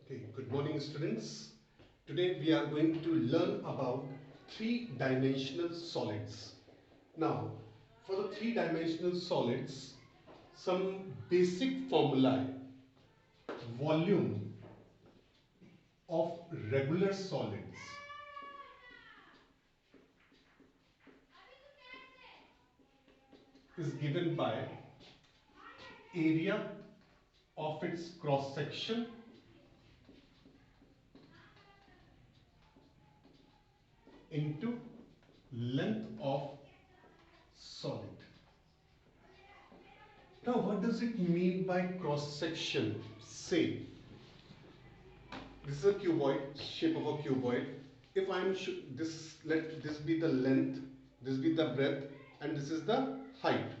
Okay, good morning students. Today we are going to learn about three-dimensional solids. Now, for the three-dimensional solids, some basic formulae. Volume of regular solids is given by area of its cross section into length of solid. Now, what does it mean by cross section? Say, this is a cuboid, shape of a cuboid. If I am let this be the length, this be the breadth, and this is the height.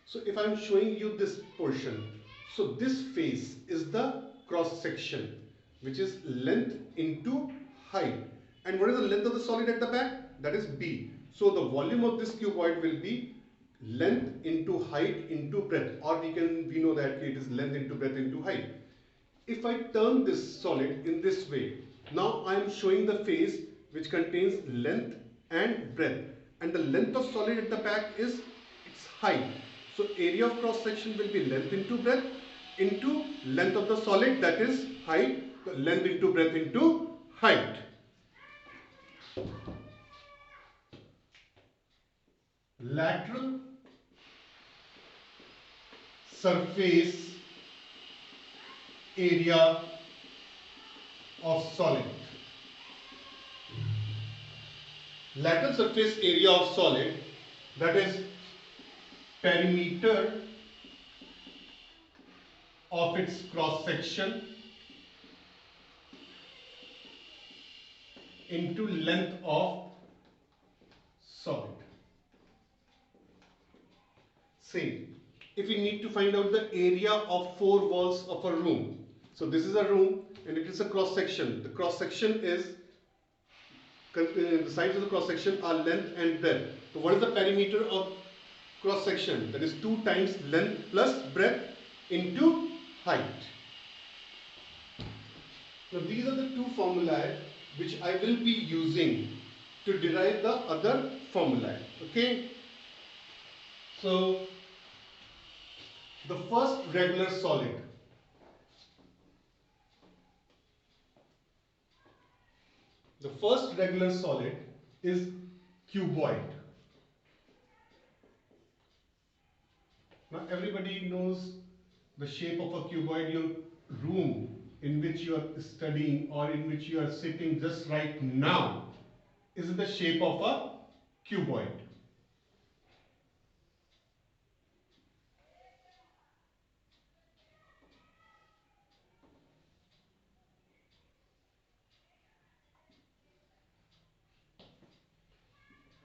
So if I am showing you this portion, so this face is the cross section, which is length into height. And what is the length of the solid at the back? That is B. So the volume of this cuboid will be length into height into breadth, or we know that it is length into breadth into height. If I turn this solid in this way, now I am showing the face which contains length and breadth, and the length of solid at the back is its height. So area of cross section will be length into breadth into length of the solid, that is height, length into breadth into height. Lateral surface area of solid. Lateral surface area of solid, that is perimeter of its cross section into length of solid. Same. If we need to find out the area of four walls of a room, so this is a room and it is a cross section. The cross section is, the sides of the cross section are length and breadth. So what is the perimeter of cross section? That is 2 times length plus breadth into height. Now these are the two formulae which I will be using to derive the other formulae. Okay. So the first regular solid. The first regular solid is cuboid. Now everybody knows the shape of a cuboid. Your room in which you are studying or in which you are sitting just right now is in the shape of a cuboid.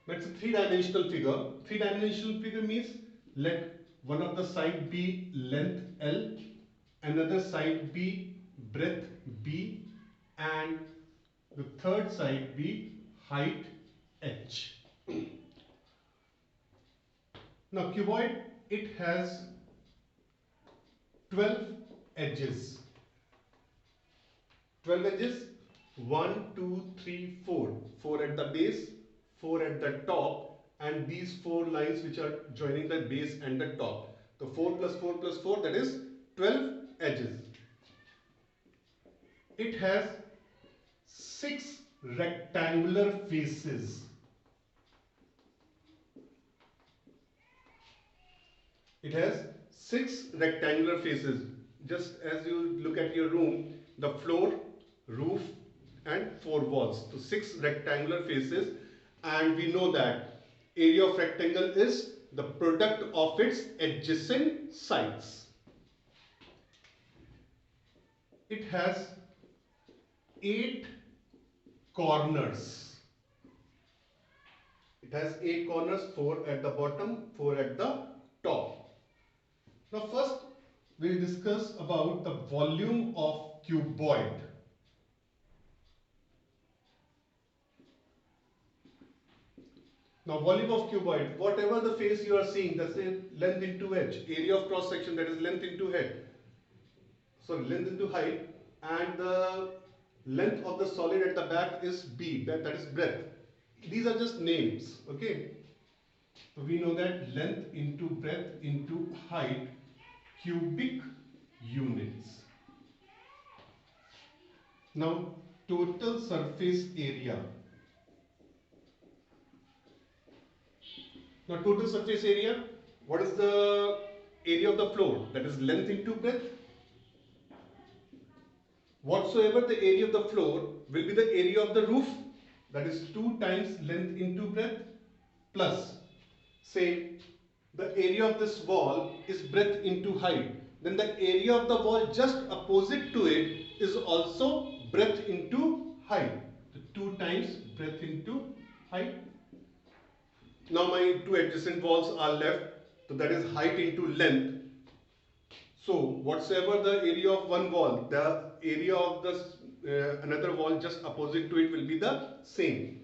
That's a three-dimensional figure. Three-dimensional figure means let one of the side be length L, another side be breadth B, and the third side be height H. Now cuboid, it has 12 edges. 12 edges, 1, 2, 3, 4. 4 at the base, 4 at the top, and these 4 lines which are joining the base and the top. So 4 plus 4 plus 4, that is 12 edges. It has 6 rectangular faces. It has 6 rectangular faces. Just as you look at your room, the floor, roof, and 4 walls. So 6 rectangular faces, and we know that area of rectangle is the product of its adjacent sides. It has 8 corners. It has 8 corners, 4 at the bottom, 4 at the top. Now first we will discuss about the volume of cuboid. Now volume of cuboid, whatever the face you are seeing, that's the length into edge, area of cross section, that is length into head, sorry, length into height. and the length of the solid at the back is b, that is breadth. These are just names, okay? So we know that length into breadth into height, cubic units. Now total surface area. Now total surface area, what is the area of the floor? That is length into breadth. Whatsoever the area of the floor will be the area of the roof, that is 2 times length into breadth, plus say the area of this wall is breadth into height, then the area of the wall just opposite to it is also breadth into height. So 2 times breadth into height. Now my two adjacent walls are left, so that is height into length. So whatsoever the area of one wall, the area of the another wall just opposite to it will be the same.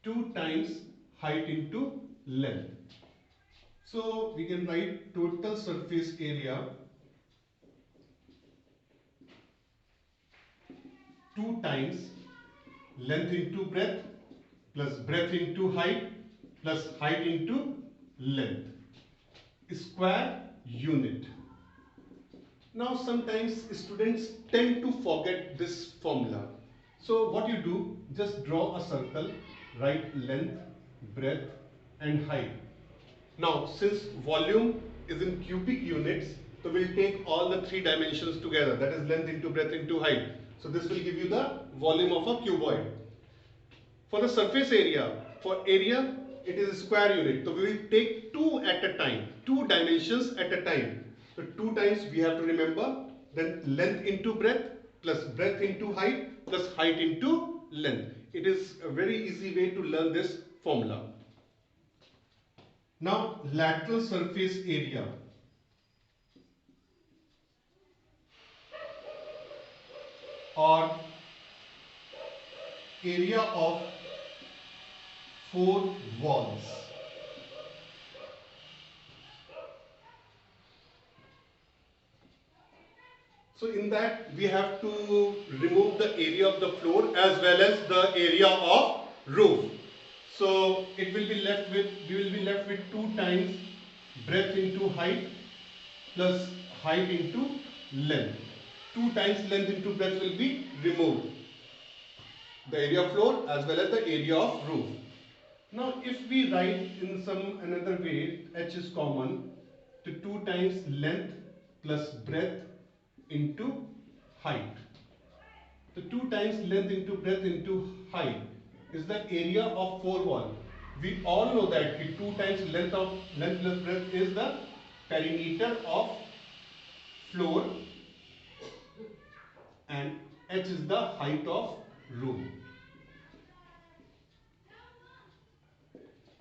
2 times height into length. So we can write total surface area 2 times length into breadth plus breadth into height plus height into length, square unit. Now sometimes students tend to forget this formula. So what you do, just draw a circle, write length, breadth and height. Now since volume is in cubic units, so we'll take all the 3 dimensions together, that is length into breadth into height. So this will give you the volume of a cuboid. For the surface area, for area it is a square unit. So we will take 2 at a time, 2 dimensions at a time. So 2 times we have to remember, then length into breadth plus breadth into height plus height into length. It is a very easy way to learn this formula. Now lateral surface area. Or area of 4 walls. So in that we have to remove the area of the floor as well as the area of roof. So it will be left with, we will be left with 2 times breadth into height plus height into length. 2 times length into breadth will be removed. The area of floor as well as the area of roof. Now if we write in some another way, h is common, to 2 times length plus breadth into height. So 2 times length into breadth into height is the area of 4 wall. We all know that 2 times length plus breadth is the perimeter of floor and h is the height of room.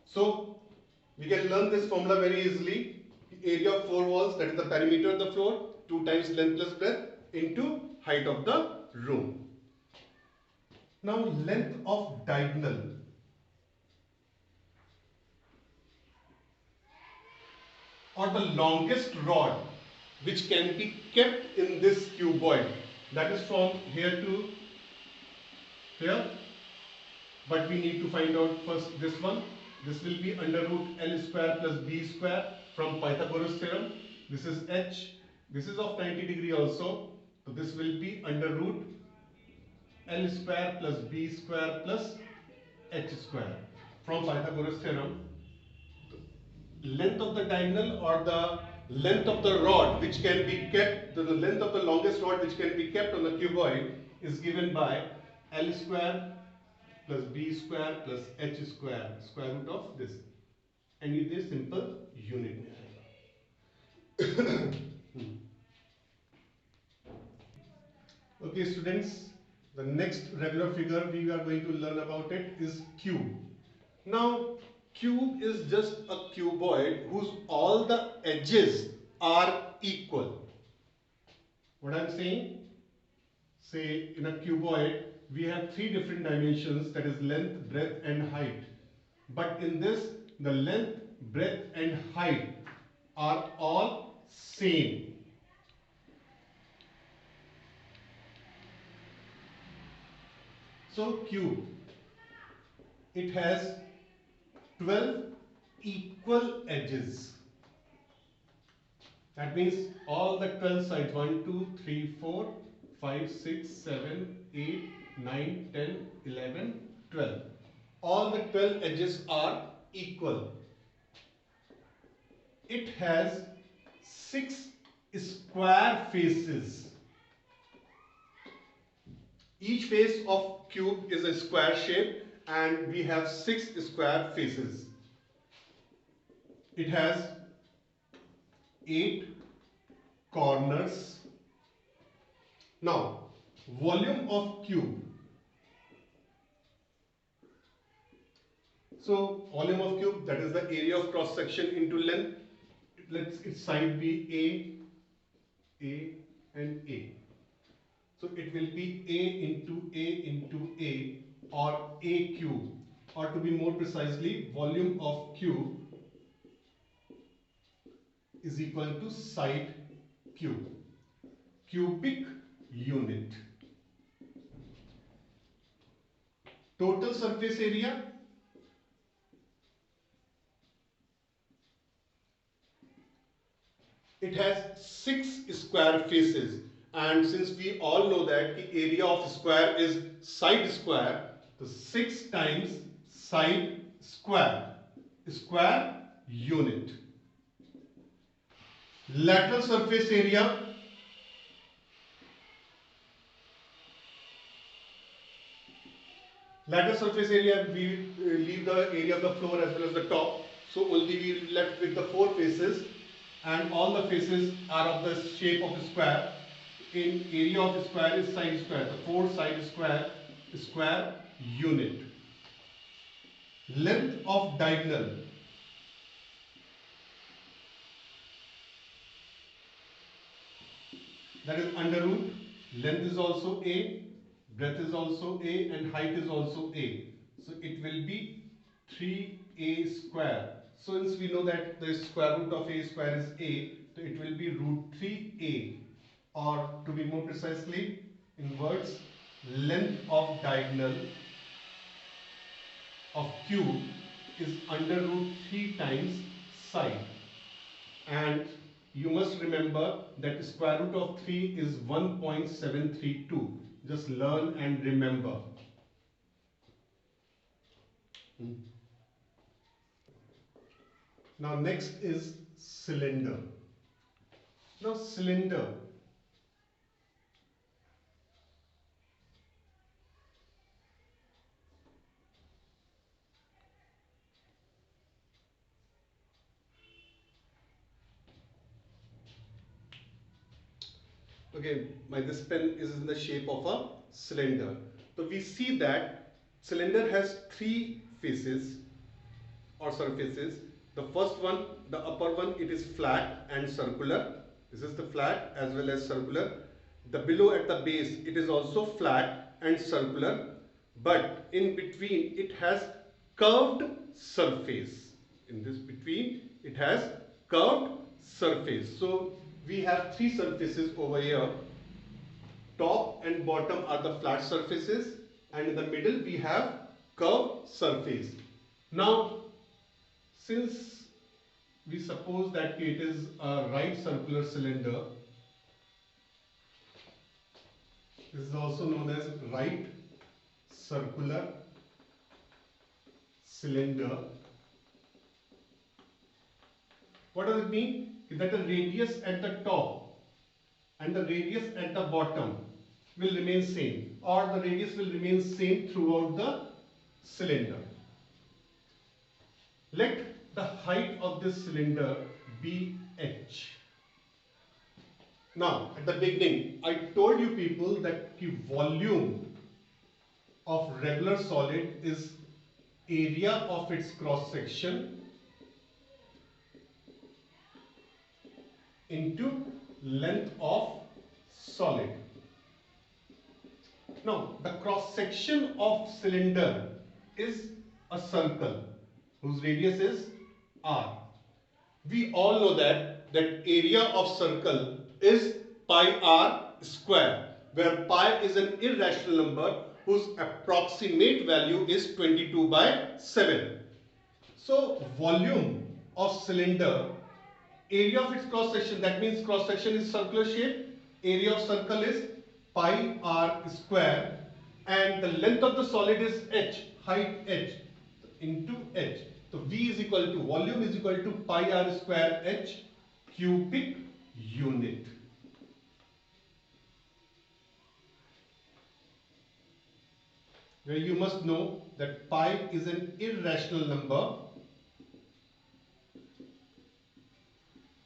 So we can learn this formula very easily. Area of 4 walls, that is the perimeter of the floor, 2 times length plus breadth into height of the room. Now length of diagonal. Or the longest rod which can be kept in this cuboid, that is from here to here, but we need to find out first this one. This will be under root L square plus B square from Pythagoras theorem. This is H. This is of 90 degree also. So this will be under root L square plus B square plus H square from Pythagoras theorem. Length of the diagonal or the length of the rod which can be kept, the length of the longest rod which can be kept on the cuboid is given by L square plus B square plus H square, square root of this, and it is simple unit. Okay students, the next regular figure we are going to learn about it is cube. Now cube is just a cuboid whose all the edges are equal. What I am saying, say in a cuboid we have 3 different dimensions, that is length, breadth and height. But in this, the length, breadth and height are all same. So cube, it has 12 equal edges. That means all the 12 sides, 1, 2, 3, 4, 5, 6, 7, 8, 9, 10, 11, 12. All the 12 edges are equal. It has 6 square faces. Each face of cube is a square shape and we have 6 square faces. It has 8 corners. Now, volume of cube. So, volume of cube, that is the area of cross section into length. Let its side be A and A. So, it will be A into A or A cube, or to be more precisely, volume of cube is equal to side cube, cubic unit. Total surface area, it has 6 square faces, and since we all know that the area of square is side square, so 6 times side square, square unit. Lateral surface area, we leave the area of the floor as well as the top, so only we left with the 4 faces, and all the faces are of the shape of a square. In area of square is side square, the 4 side square unit. Length of diagonal, that is under root. Length is also A, breadth is also A, and height is also A. So it will be 3A square. So since we know that the square root of A square is A, so it will be root 3A, or to be more precisely in words, length of diagonal of cube is under root 3 times side. And you must remember that square root of 3 is 1.732. Just learn and remember. Now next is cylinder. Now cylinder, okay, this pen is in the shape of a cylinder. So we see that cylinder has 3 faces or surfaces. The first one, the upper one, it is flat and circular. This is the flat as well as circular. The below at the base, it is also flat and circular, but in between it has curved surface. In this between, it has curved surface. So we have 3 surfaces over here. Top and bottom are the flat surfaces, and in the middle we have curved surface. Now, since we suppose that it is a right circular cylinder, this is also known as right circular cylinder. What does it mean? That the radius at the top and the radius at the bottom will remain same, or the radius will remain same throughout the cylinder. Let the height of this cylinder be h. Now, at the beginning, I told you people that the volume of regular solid is area of its cross section into length of solid. Now, the cross section of cylinder is a circle whose radius is r. We all know that area of circle is pi r square. where pi is an irrational number whose approximate value is 22 by 7. So volume of cylinder, area of its cross section, that means cross section is circular shape, area of circle is pi r square, and the length of the solid is h, height h into h. So V is equal to, volume is equal to pi r square h cubic unit. Where you must know that pi is an irrational number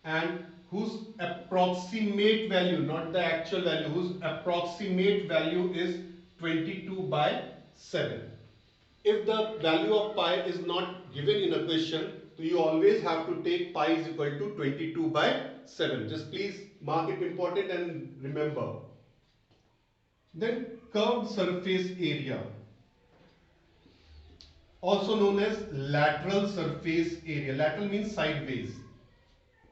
and whose approximate value, not the actual value, whose approximate value is 22 by 7. If the value of pi is not given in a question, so you always have to take pi is equal to 22 by 7. Just please mark it important and remember. Then curved surface area, also known as lateral surface area. Lateral means sideways.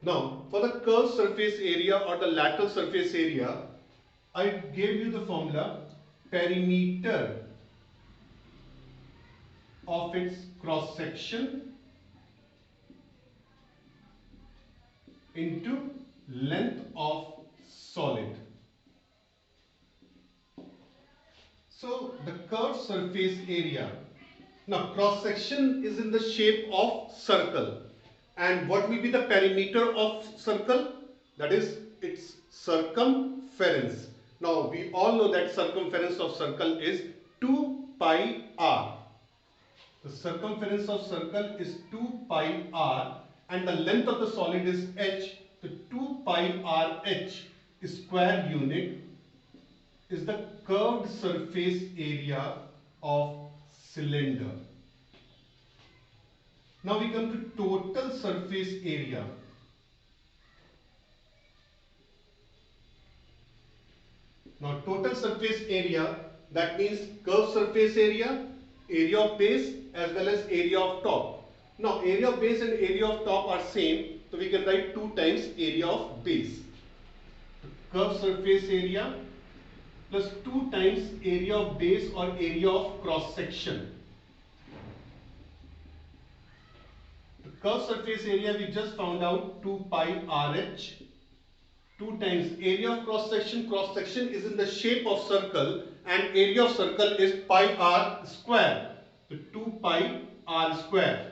Now, for the curved surface area or the lateral surface area, I gave you the formula perimeter of its cross section into length of solid. So the curved surface area, now cross section is in the shape of circle, and what will be the perimeter of circle? That is its circumference. Now we all know that circumference of circle is 2 pi r. The circumference of circle is 2 pi r and the length of the solid is h. The 2 pi r h square unit is the curved surface area of cylinder. Now we come to total surface area. Now total surface area, that means curved surface area, area of base as well as area of top. Now area of base and area of top are same, so we can write 2 times area of base. Curved surface area plus 2 times area of base or area of cross section. The curved surface area we just found out 2 pi RH. 2 times area of cross section is in the shape of circle and area of circle is pi r square. So 2 pi r square.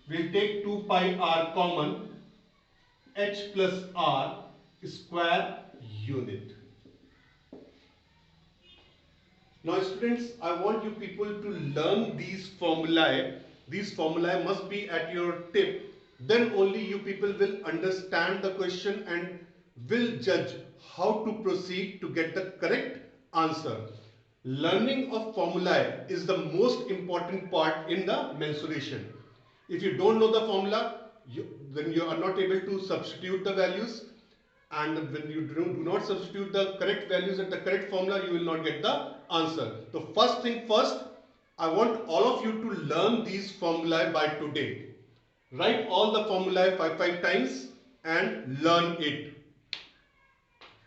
We'll take 2 pi r common, h plus r square unit. Now students, I want you people to learn these formulae. These formulae must be at your tip. Then only you people will understand the question and will judge how to proceed to get the correct answer. Learning of formulae is the most important part in the mensuration. If you don't know the formula, then you are not able to substitute the values, and when you do not substitute the correct values at the correct formula, you will not get the answer. So first thing first, I want all of you to learn these formulae by today. Write all the formulae 5 times and learn it.